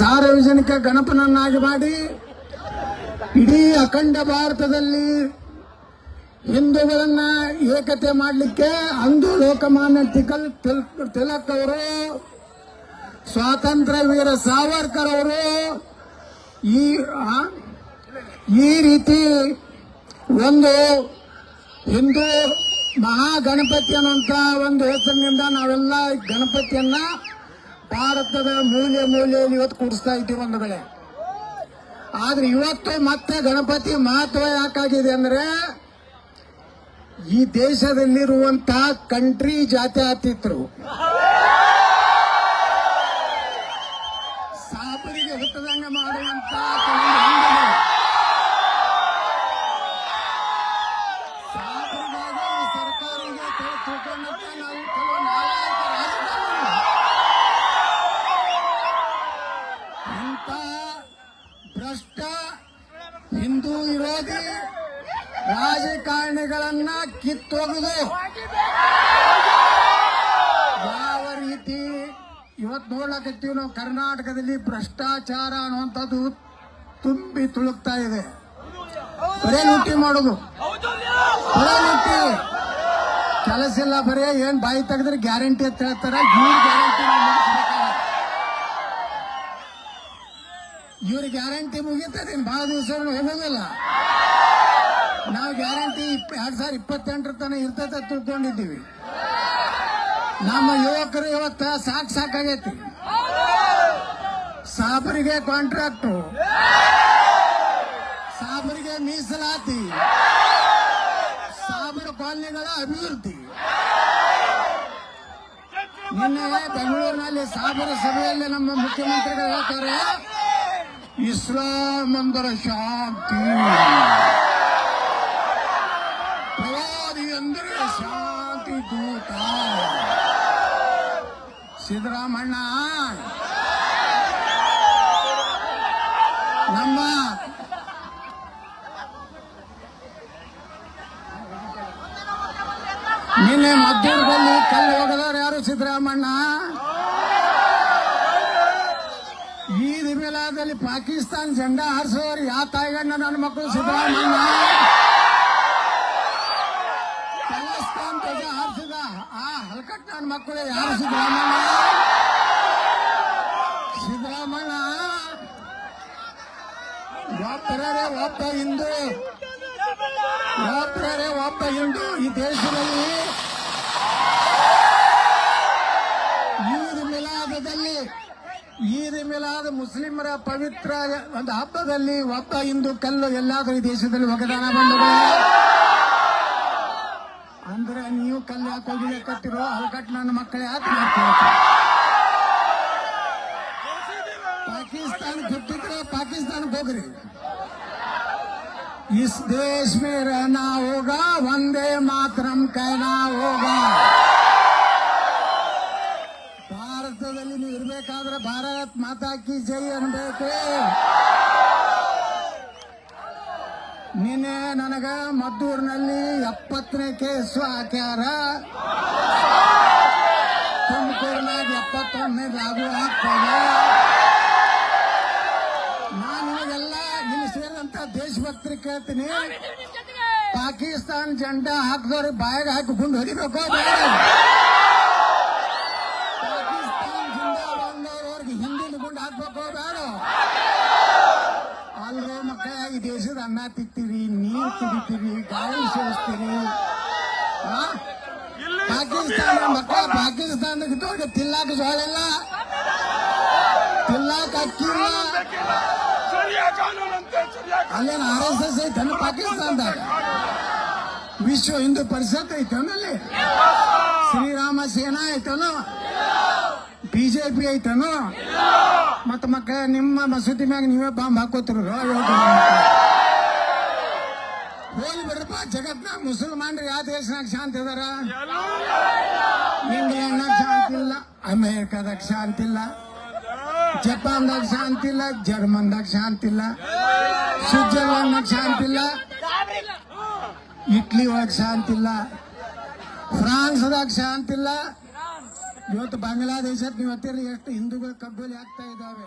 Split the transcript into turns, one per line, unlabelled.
ಸಾರ್ವಜನಿಕ ಗಣಪನನ್ನಾಗಿ ಮಾಡಿ ಇಡೀ ಅಖಂಡ ಭಾರತದಲ್ಲಿ ಹಿಂದೂಗಳನ್ನ ಏಕತೆ ಮಾಡಲಿಕ್ಕೆ ಅಂದು ಲೋಕಮಾನ್ಯ ತಿಲಕ್ ಅವರು, ಸ್ವಾತಂತ್ರ್ಯ ವೀರ ಸಾವರ್ಕರ್ ಅವರು ಈ ರೀತಿ ಒಂದು ಹಿಂದೂ ಮಹಾಗಣಪತಿ ಅನ್ನುವಂತ ಒಂದು ಹೆಸರಿನಿಂದ ನಾವೆಲ್ಲ ಗಣಪತಿಯನ್ನ ಭಾರತದ ಮೂಲೆಯಲ್ಲಿ ಇವತ್ತು ಕೂಡಿಸ್ತಾ ಇದ್ದೀವಿ ಬಂಧುಗಳೇ. ಆದ್ರೆ ಇವತ್ತು ಮತ್ತೆ ಗಣಪತಿ ಮಹತ್ವ ಯಾಕಾಗಿದೆ ಅಂದ್ರೆ ಈ ದೇಶದಲ್ಲಿರುವಂತಹ ಕಂಟ್ರಿ ಜಾತ್ಯತೀತರು ಸಾಬರಿಗೆ ಹುಟ್ಟದಂಗ ಮಾಡುವಂತ ಸರ್ಕಾರಿಗೆ ತಿಳ್ಕೊಂಡಂತ ನಾವು ಕೆಲವು ನಾಯಕ ಇಂಥ ಭ್ರಷ್ಟ ಹಿಂದೂ ವಿರೋಧಿ ರಾಜಕಾರಣಿಗಳನ್ನ ಕಿತ್ತೊಗೆದು ಯಾವ ರೀತಿ ಇವತ್ತು ನೋಡ್ಲಕತ್ತೀವಿ ನಾವು ಕರ್ನಾಟಕದಲ್ಲಿ ಭ್ರಷ್ಟಾಚಾರ ಅನ್ನುವಂಥದ್ದು ತುಂಬಿ ತುಳುಕ್ತಾ ಇದೆ. ಬರೇ ಲೂಟಿ ಮಾಡೋದು, ಬರೇ ಲೂಟಿ, ಕೆಲಸ ಇಲ್ಲ. ಬರೇ ಏನ್ ಬಾಯಿ ತೆಗೆದ್ರೆ ಗ್ಯಾರಂಟಿ ಅಂತ ಹೇಳ್ತಾರ. ಇವ್ರ ಗ್ಯಾರಂಟಿ ಮುಗಿತದೇನು ಬಹಳ ದಿವಸ ಹೋಗೋದಿಲ್ಲ. ನಾವು ಗ್ಯಾರಂಟಿ 2028 ತನಕ ಇರ್ತದೆ ತಿಳ್ಕೊಂಡಿದ್ದೀವಿ. ನಮ್ಮ ಯುವಕರು ಇವತ್ತ ಸಾಕಾಗೈತಿ. ಸಾಬರಿಗೆ ಕಾಂಟ್ರಾಕ್ಟು, ಸಾಬರಿಗೆ ಮೀಸಲಾತಿ, ಸಾಬರ ಕಾಲನಿಗಳ ಅಭಿವೃದ್ಧಿ. ನಿನ್ನೆ ಬೆಂಗಳೂರಿನಲ್ಲಿ ಸಾಬರ ಸಭೆಯಲ್ಲಿ ನಮ್ಮ ಮುಖ್ಯಮಂತ್ರಿಗಳು ಹೇಳ್ತಾರೆ, ಇಸ್ಲಾಂ ಅಂದರೆ ಶಾಂತಿ, ಪ್ರವಾದಿ ಅಂದರೆ ಶಾಂತಿ ದೂತ. ಸಿದ್ದರಾಮಣ್ಣ ನಮ್ಮ ನಿನ್ನೆ ಮದ್ದೂರಲ್ಲಿ ಕಲ್ಲು ಹೋಗದವ್ರು ಯಾರು? ಸಿದ್ದರಾಮಣ್ಣ. ಈದ್ ಮಿಲಾದಲ್ಲಿ ಪಾಕಿಸ್ತಾನ ಜೆಂಡಾ ಹಾರಿಸೋರು ಯಾವ ತಾಯಿಗಣ್ಣ ನನ್ನ ಮಕ್ಕಳು? ಸಿದ್ದರಾಮಣ್ಣ. ಪಾಕಿಸ್ತಾನ ಧ್ವಜ ಹಾರಿಸಿದ ಆ ಹಲ್ಕಟ್ ನನ್ನ ಮಕ್ಕಳು ಯಾರು? ಸಿದ್ದರಾಮಣ್ಣ. ಸಿದ್ದರಾಮಣ್ಣ ಒಬ್ಬ ಹಿಂದೂ ಈ ದೇಶದಲ್ಲಿ ಈದ್ ಮಿಲಾದ್ ಮುಸ್ಲಿಮರ ಪವಿತ್ರ ಒಂದು ಹಬ್ಬದಲ್ಲಿ ಒಬ್ಬ ಹಿಂದೂ ಕಲ್ಲು ಎಲ್ಲಾದ್ರೂ ಈ ದೇಶದಲ್ಲಿ ಒಗದಾನ ಬಂದ ಅಂದ್ರೆ ನೀವು ಕಲ್ಲು ಯಾಕೆ ಹೋಗಿಬೇಕತ್ತಿರೋ? ಹಲ್ಕಟ್ ನನ್ನ ಮಕ್ಕಳು ಯಾಕೆ ಮಾಡ್ತೀವಿ? ಪಾಕಿಸ್ತಾನಕ್ಕೆ ಹುಟ್ಟಿದ್ರೆ ಪಾಕಿಸ್ತಾನಕ್ಕೆ ಹೋಗ್ರಿ. इस देश में रहना होगा, वंदे मातरम कहना होगा. ಭಾರತದಲ್ಲಿ ನೀವು ಇರಬೇಕಾದ್ರೆ ಭಾರತ್ ಮಾತಾ ಕಿ ಜೈ ಅನ್ಬೇಕು. ನಿನ್ನೆ ನನಗ ಮದ್ದೂರಿನಲ್ಲಿ 70ನೇ ಕೇಸು ಹಾಕ್ಯಾರ. ತುಮಕೂರಿನಾಗ 71ನೇ ಲಾಗು ಹಾಕ್ತಾರೆ. ನಾನು ನಿಮಗೆಲ್ಲ ನಿನ್ನ ಸೇರಿದಂತ ದೇಶಭಕ್ತರು ಕೇಳ್ತೀನಿ, ಪಾಕಿಸ್ತಾನ ಜೆಂಡಾ ಹಾಕಿದವ್ರಿಗೆ ಬಾಯಾಗ ಹಾಕಿ ಗುಂಡು ಹೊಡಿಬೇಕು ಬೇಡ? ಪಾಕಿಸ್ತಾನ ಜೆಂಡಾ ಬಂದವ್ರಿಗೆ ಹಿಂದಿನ ಗುಂಡು ಹಾಕ್ಬೇಕು ಬೇಡ? ಅಲ್ರೋ ಮಕ್ಕಳ, ಈ ದೇಶದ ಅನ್ನ ತಿಂತೀರಿ, ನೀರು ಕುಡಿತೀರಿ, ಗಾಳಿ ಸೇರಿಸ್ತೀರಿ. ಪಾಕಿಸ್ತಾನ ಮಕ್ಕಳ, ಪಾಕಿಸ್ತಾನಕ್ಕೆ ತಿಲ್ಲಾಕ ಜೋಳ ಇಲ್ಲ, ತಿಲ್ಲಾಕ ಅಕ್ಕಿ ಇಲ್ಲ. ಅಲ್ಲೇನು RSS ಐತನು ಪಾಕಿಸ್ತಾನದಾಗ? ವಿಶ್ವ ಹಿಂದೂ ಪರಿಷತ್ ಐತನಲ್ಲಿ? ಶ್ರೀರಾಮ ಸೇನಾ ಐತನು? ಬಿಜೆಪಿ ಐತನು? ಮತ್ತ ಮಕ್ಕಳ ನಿಮ್ಮ ಮಸೂತಿ ಮ್ಯಾಗ ನೀವೇ ಬಾಂಬ್ ಹಾಕೋತಿರು. ಹೋಗಿ ಬಿಡ್ರಪ್ಪ. ಜಗತ್ನಾಗ ಮುಸಲ್ಮಾನ್ರು ಯಾವ ದೇಶನಾಗ ಶಾಂತಿ ಇದಾರ? ಇಂಗ್ಲೆಂಡ್ನಾಗ ಶಾಂತಿ ಇಲ್ಲ, ಅಮೇರಿಕಾದಾಗ ಶಾಂತಿ ಇಲ್ಲ, ಜಪಾನ್ದಾಗ ಶಾಂತಿ ಇಲ್ಲ, ಜರ್ಮನ್ದಾಗ ಶಾಂತಿ ಇಲ್ಲ, ಸ್ವಿಟ್ಜರ್ಲೆಂಡ್ನಾಗ ಶಾಂತಿ ಇಲ್ಲ, ಇಟ್ಲಿ ಒಳಗೆ ಶಾಂತಿ ಇಲ್ಲ, ಫ್ರಾನ್ಸ್ದಾಗ ಶಾಂತಿ ಇಲ್ಲ. ಇವತ್ತು ಬಾಂಗ್ಲಾದೇಶಕ್ಕೆ ನೀವು ಎಷ್ಟು ಹಿಂದೂಗಳು ಕಗ್ಗೊಲೆ ಆಗ್ತಾ ಇದ್ದಾವೆ.